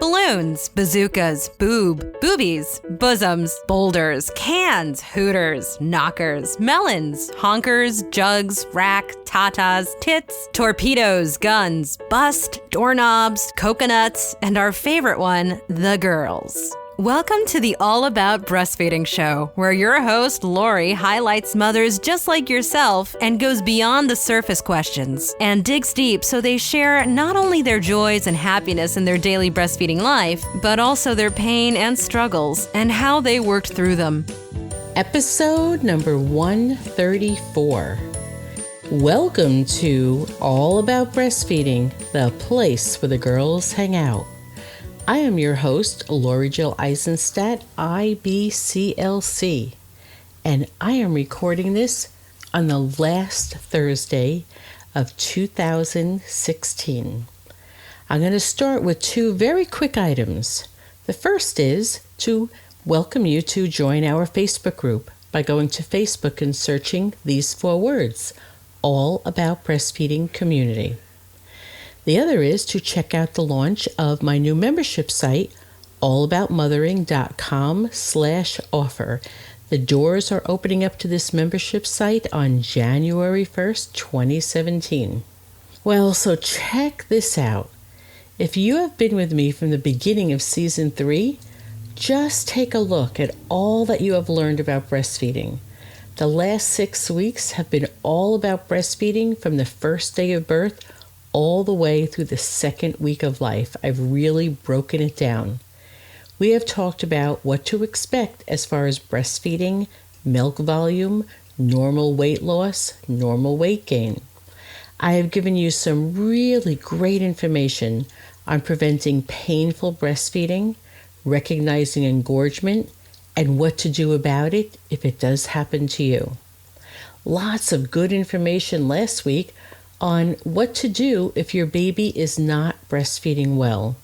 balloons, bazookas, boobies, bosoms, boulders, cans, hooters, knockers, melons, honkers, jugs, rack, tatas, tits, torpedoes, guns, bust, doorknobs, coconuts, and our favorite one, the girls. Welcome to the All About Breastfeeding show, where your host, Lori, highlights mothers just like yourself and goes beyond the surface questions and digs deep so they share not only their joys and happiness in their daily breastfeeding life, but also their pain and struggles and how they worked through them. Episode number 134. Welcome to All About Breastfeeding, the place where the girls hang out. I am your host, Lori Jill Eisenstadt, IBCLC, and I am recording this on the last Thursday of 2016. I'm going to start with two very quick items. The first is to welcome you to join our Facebook group by going to Facebook and searching these 4 words, All About Breastfeeding Community. The other is to check out the launch of my new membership site, allaboutmothering.com/offer. The doors are opening up to this membership site on January 1st, 2017. Well, so check this out. If you have been with me from the beginning of Season 3, just take a look at all that you have learned about breastfeeding. The last 6 weeks have been all about breastfeeding from the first day of birth all the way through the 2nd week of life. I've really broken it down. We have talked about what to expect as far as breastfeeding, milk volume, normal weight loss, normal weight gain. I have given you some really great information on preventing painful breastfeeding, recognizing engorgement, and what to do about it if it does happen to you. Lots of good information last week on what to do if your baby is not breastfeeding well.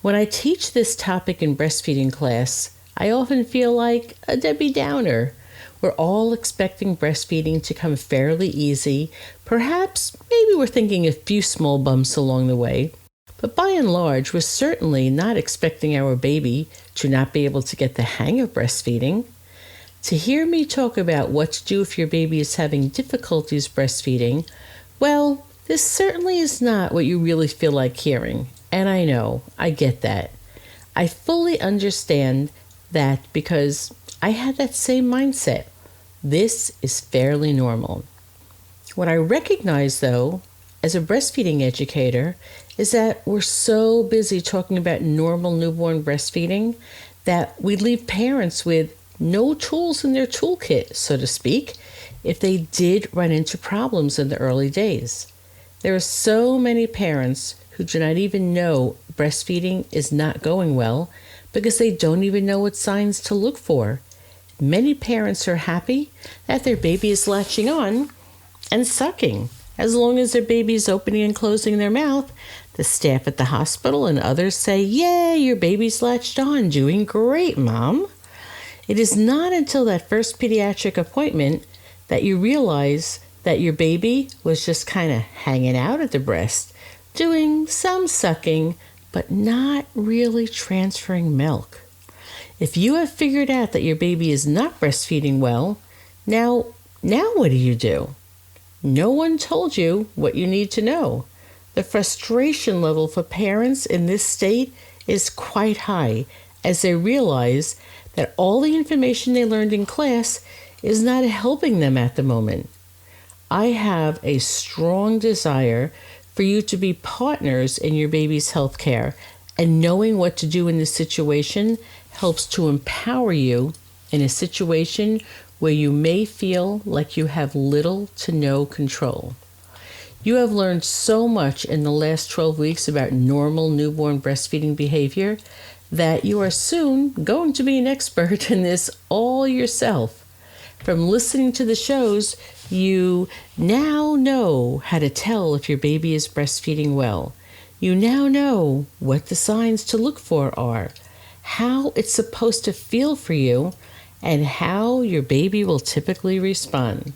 When I teach this topic in breastfeeding class, I often feel like a Debbie Downer. We're all expecting breastfeeding to come fairly easy. Perhaps, maybe we're thinking a few small bumps along the way. But by and large, we're certainly not expecting our baby to not be able to get the hang of breastfeeding. To hear me talk about what to do if your baby is having difficulties breastfeeding, well, this certainly is not what you really feel like hearing, and I know, I get that. I fully understand that because I had that same mindset. This is fairly normal. What I recognize, though, as a breastfeeding educator, is that we're so busy talking about normal newborn breastfeeding that we leave parents with no tools in their toolkit, so to speak, if they did run into problems in the early days. There are so many parents who do not even know breastfeeding is not going well because they don't even know what signs to look for. Many parents are happy that their baby is latching on and sucking. As long as their baby is opening and closing their mouth, the staff at the hospital and others say, "Yay, your baby's latched on, doing great, Mom." It is not until that first pediatric appointment that you realize that your baby was just kind of hanging out at the breast, doing some sucking, but not really transferring milk. If you have figured out that your baby is not breastfeeding well, now what do you do? No one told you what you need to know. The frustration level for parents in this state is quite high as they realize that all the information they learned in class is not helping them at the moment. I have a strong desire for you to be partners in your baby's health care, and knowing what to do in this situation helps to empower you in a situation where you may feel like you have little to no control. You have learned so much in the last 12 weeks about normal newborn breastfeeding behavior that you are soon going to be an expert in this all yourself. From listening to the shows, you now know how to tell if your baby is breastfeeding well. You now know what the signs to look for are, how it's supposed to feel for you, and how your baby will typically respond.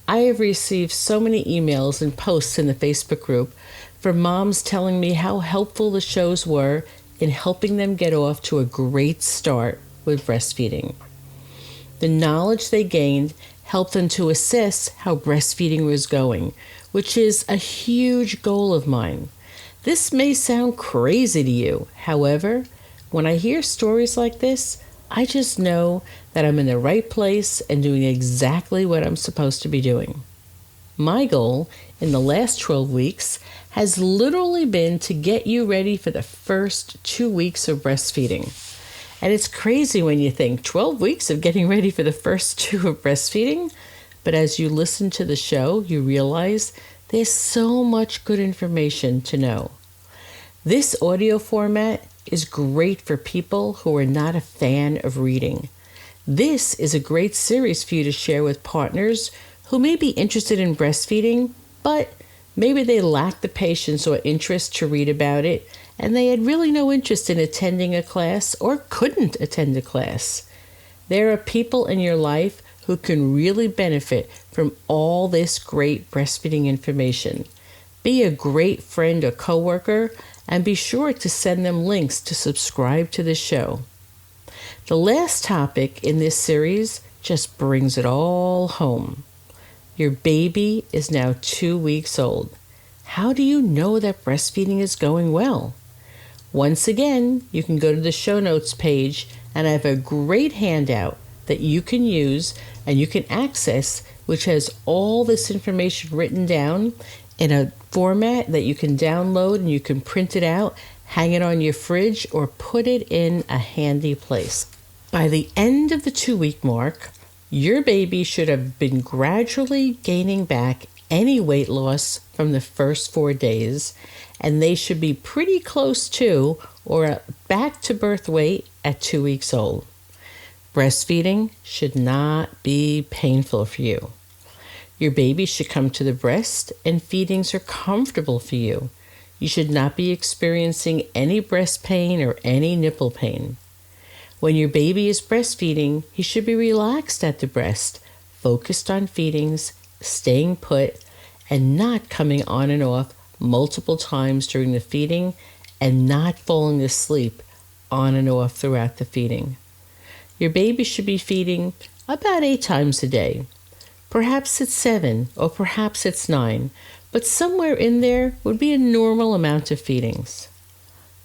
I have received so many emails and posts in the Facebook group from moms telling me how helpful the shows were in helping them get off to a great start with breastfeeding. The knowledge they gained helped them to assess how breastfeeding was going, which is a huge goal of mine. This may sound crazy to you. However, when I hear stories like this, I just know that I'm in the right place and doing exactly what I'm supposed to be doing. My goal in the last 12 weeks has literally been to get you ready for the first 2 weeks of breastfeeding. And it's crazy when you think 12 weeks of getting ready for the first 2 of breastfeeding. But as you listen to the show, you realize there's so much good information to know. This audio format is great for people who are not a fan of reading. This is a great series for you to share with partners who may be interested in breastfeeding, but maybe they lack the patience or interest to read about it, and they had really no interest in attending a class or couldn't attend a class. There are people in your life who can really benefit from all this great breastfeeding information. Be a great friend or coworker, and be sure to send them links to subscribe to the show. The last topic in this series just brings it all home. Your baby is now 2 weeks old. How do you know that breastfeeding is going well? Once again, you can go to the show notes page, and I have a great handout that you can use and you can access, which has all this information written down in a format that you can download, and you can print it out, hang it on your fridge, or put it in a handy place. By the end of the 2-week mark, your baby should have been gradually gaining back any weight loss from the first 4 days, and they should be pretty close to or back to birth weight at 2 weeks old. Breastfeeding should not be painful for you. Your baby should come to the breast and feedings are comfortable for you. You should not be experiencing any breast pain or any nipple pain. When your baby is breastfeeding, he should be relaxed at the breast, focused on feedings, staying put, and not coming on and off multiple times during the feeding, and not falling asleep on and off throughout the feeding. Your baby should be feeding about 8 times a day. Perhaps it's 7 or perhaps it's 9, but somewhere in there would be a normal amount of feedings.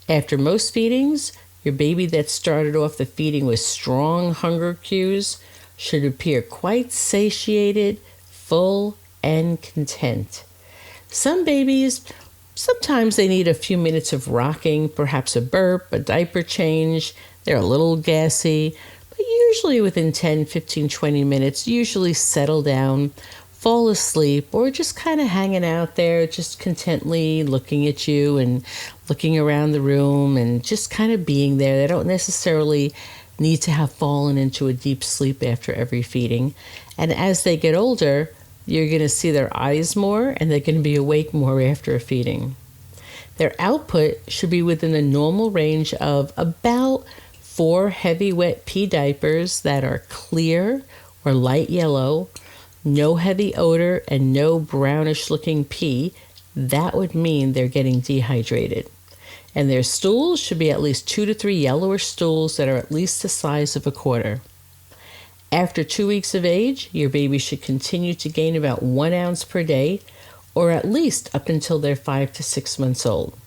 After most feedings, your baby that started off the feeding with strong hunger cues should appear quite satiated, full, and content. Some babies, sometimes they need a few minutes of rocking, perhaps a burp, a diaper change. They're a little gassy, but usually within 10, 15, 20 minutes, usually settle down, fall asleep, or just kind of hanging out there, just contently looking at you and looking around the room and just kind of being there. They don't necessarily need to have fallen into a deep sleep after every feeding. And as they get older, you're going to see their eyes more, and they're going to be awake more after a feeding. Their output should be within the normal range of about 4 heavy wet pee diapers that are clear or light yellow, no heavy odor, and no brownish looking pee. That would mean they're getting dehydrated. And their stools should be at least 2 to 3 yellowish stools that are at least the size of a quarter. After 2 weeks of age, your baby should continue to gain about 1 ounce per day, or at least up until they're 5 to 6 months old.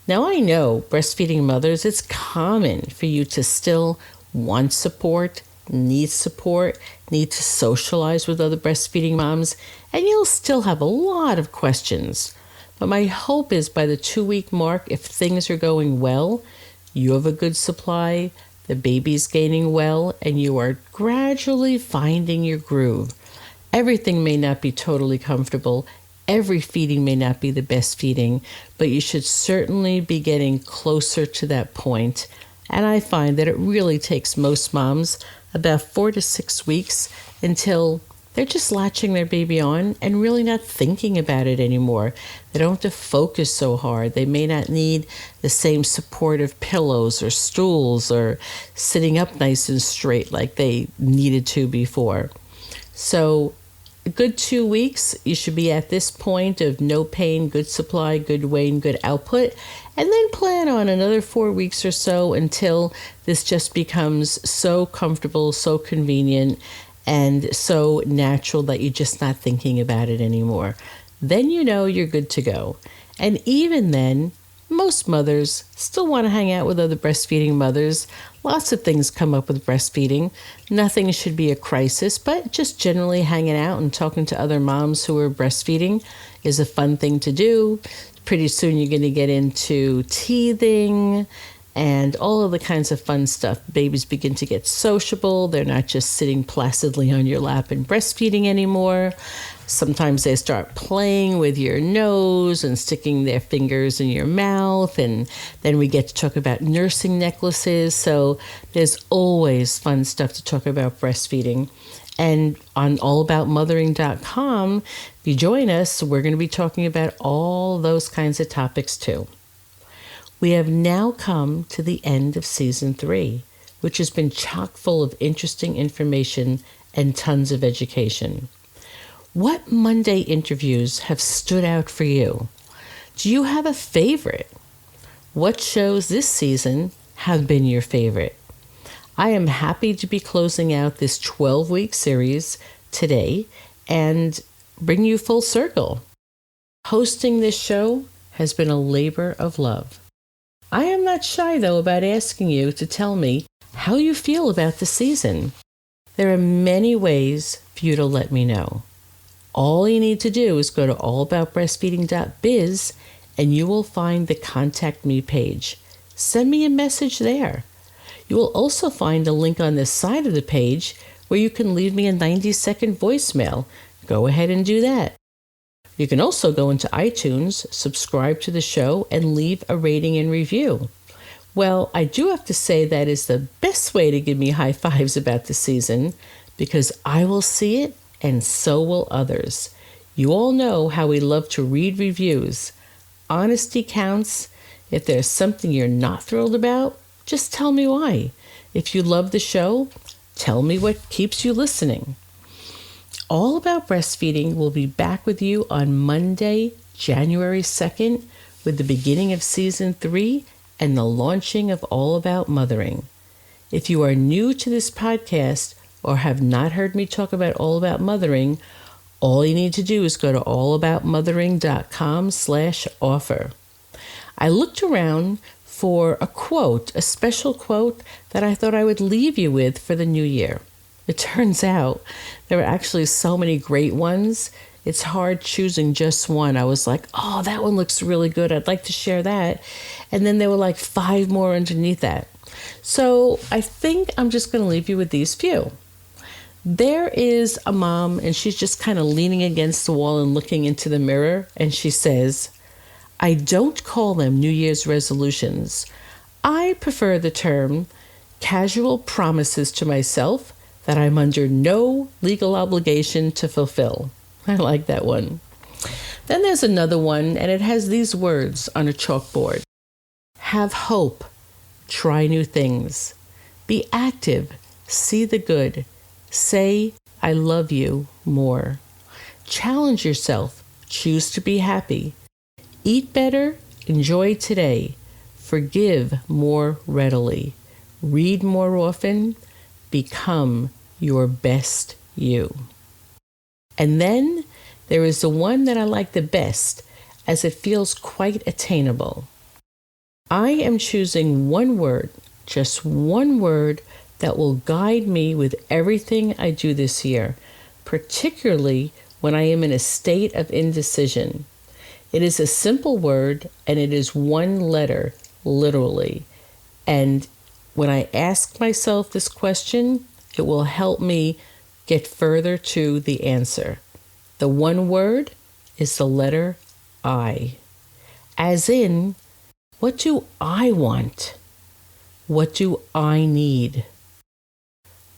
Now I know, breastfeeding mothers, it's common for you to still want support, need to socialize with other breastfeeding moms, and you'll still have a lot of questions. But my hope is by the 2-week mark, if things are going well, you have a good supply, the baby's gaining well, and you are gradually finding your groove. Everything may not be totally comfortable. Every feeding may not be the best feeding, but you should certainly be getting closer to that point. And I find that it really takes most moms about 4 to 6 weeks until they're just latching their baby on and really not thinking about it anymore. They don't have to focus so hard. They may not need the same supportive pillows or stools or sitting up nice and straight like they needed to before. So a good 2 weeks, you should be at this point of no pain, good supply, good weight, and good output. and then plan on another 4 weeks or so until this just becomes so comfortable, so convenient, and so natural that you're just not thinking about it anymore. Then you know you're good to go. And even then, most mothers still want to hang out with other breastfeeding mothers. Lots of things come up with breastfeeding. Nothing should be a crisis, but just generally hanging out and talking to other moms who are breastfeeding is a fun thing to do. Pretty soon you're going to get into teething and all of the kinds of fun stuff. Babies begin to get sociable. They're not just sitting placidly on your lap and breastfeeding anymore. Sometimes they start playing with your nose and sticking their fingers in your mouth. And then we get to talk about nursing necklaces. So there's always fun stuff to talk about breastfeeding. And on allaboutmothering.com, if you join us, we're going to be talking about all those kinds of topics too. We have now come to the end of season 3, which has been chock full of interesting information and tons of education. What Monday interviews have stood out for you? Do you have a favorite? What shows this season have been your favorite? I am happy to be closing out this 12-week series today and bring you full circle. Hosting this show has been a labor of love. I am not shy, though, about asking you to tell me how you feel about the season. There are many ways for you to let me know. All you need to do is go to allaboutbreastfeeding.biz and you will find the Contact Me page. Send me a message there. You will also find a link on the side of the page where you can leave me a 90-second voicemail. Go ahead and do that. You can also go into iTunes, subscribe to the show, and leave a rating and review. Well, I do have to say that is the best way to give me high fives about the season because I will see it and so will others. You all know how we love to read reviews. Honesty counts. If there's something you're not thrilled about, just tell me why. If you love the show, tell me what keeps you listening. All About Breastfeeding will be back with you on Monday, January 2nd, with the beginning of Season 3 and the launching of All About Mothering. If you are new to this podcast or have not heard me talk about All About Mothering, all you need to do is go to allaboutmothering.com/offer. I looked around for a quote, a special quote that I thought I would leave you with for the new year. It turns out there are actually so many great ones. It's hard choosing just one. I was like, oh, that one looks really good. I'd like to share that. And then there were like 5 more underneath that. So I think I'm just going to leave you with these few. There is a mom, and she's just kind of leaning against the wall and looking into the mirror. And she says, I don't call them New Year's resolutions. I prefer the term casual promises to myself that I'm under no legal obligation to fulfill. I like that one. Then there's another one, and it has these words on a chalkboard. Have hope. Try new things. Be active. See the good. Say, I love you more. Challenge yourself. Choose to be happy. Eat better. Enjoy today. Forgive more readily. Read more often. Become your best you. And then there is the one that I like the best, as it feels quite attainable. I am choosing one word, just one word, that will guide me with everything I do this year, particularly when I am in a state of indecision. It is a simple word, and it is one letter, literally. And when I ask myself this question, it will help me get further to the answer. The one word is the letter I. As in, what do I want? What do I need?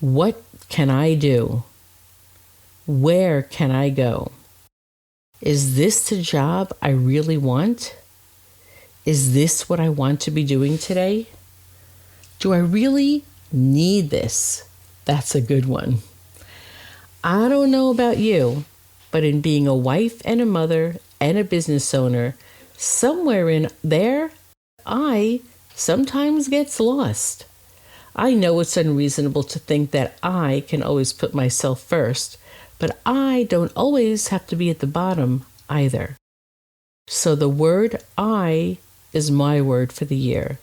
What can I do? Where can I go? Is this the job I really want? Is this what I want to be doing today? Do I really need this? That's a good one. I don't know about you, but in being a wife and a mother and a business owner, somewhere in there, I sometimes gets lost. I know it's unreasonable to think that I can always put myself first, but I don't always have to be at the bottom either. So the word I is my word for the year,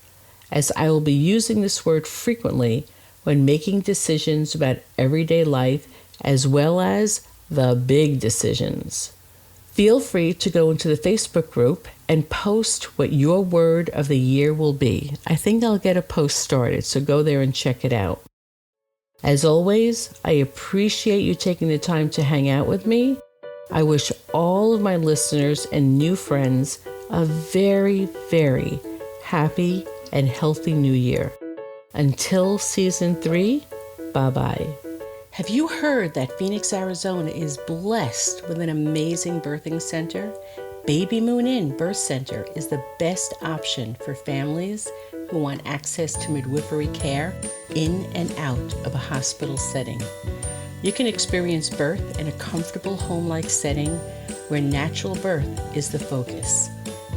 as I will be using this word frequently when making decisions about everyday life as well as the big decisions. Feel free to go into the Facebook group and post what your word of the year will be. I think I'll get a post started, so go there and check it out. As always, I appreciate you taking the time to hang out with me. I wish all of my listeners and new friends a very, very happy and healthy new year. Until season 3, bye-bye. Have you heard that Phoenix, Arizona is blessed with an amazing birthing center? Baby Moon Inn Birth Center is the best option for families who want access to midwifery care in and out of a hospital setting. You can experience birth in a comfortable home-like setting where natural birth is the focus.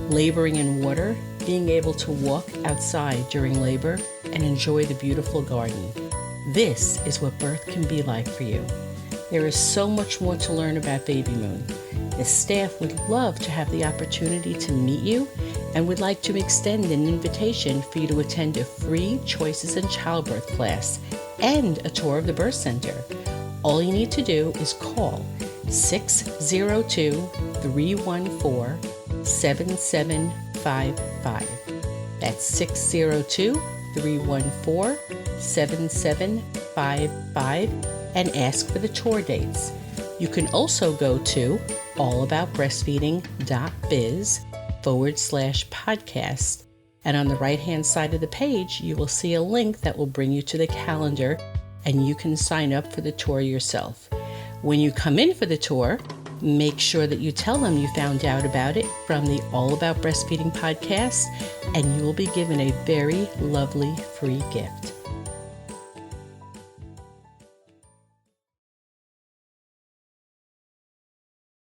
Laboring in water, being able to walk outside during labor, and enjoy the beautiful garden. This is what birth can be like for you. There is so much more to learn about Baby Moon. The staff would love to have the opportunity to meet you and would like to extend an invitation for you to attend a free Choices in Childbirth class and a tour of the birth center. All you need to do is call 602-314-7755. That's 602-314-7755 and ask for the tour dates. You can also go to allaboutbreastfeeding.biz/podcast, and on the right-hand side of the page, you will see a link that will bring you to the calendar, and you can sign up for the tour yourself. When you come in for the tour, make sure that you tell them you found out about it from the All About Breastfeeding podcast, and you will be given a very lovely free gift.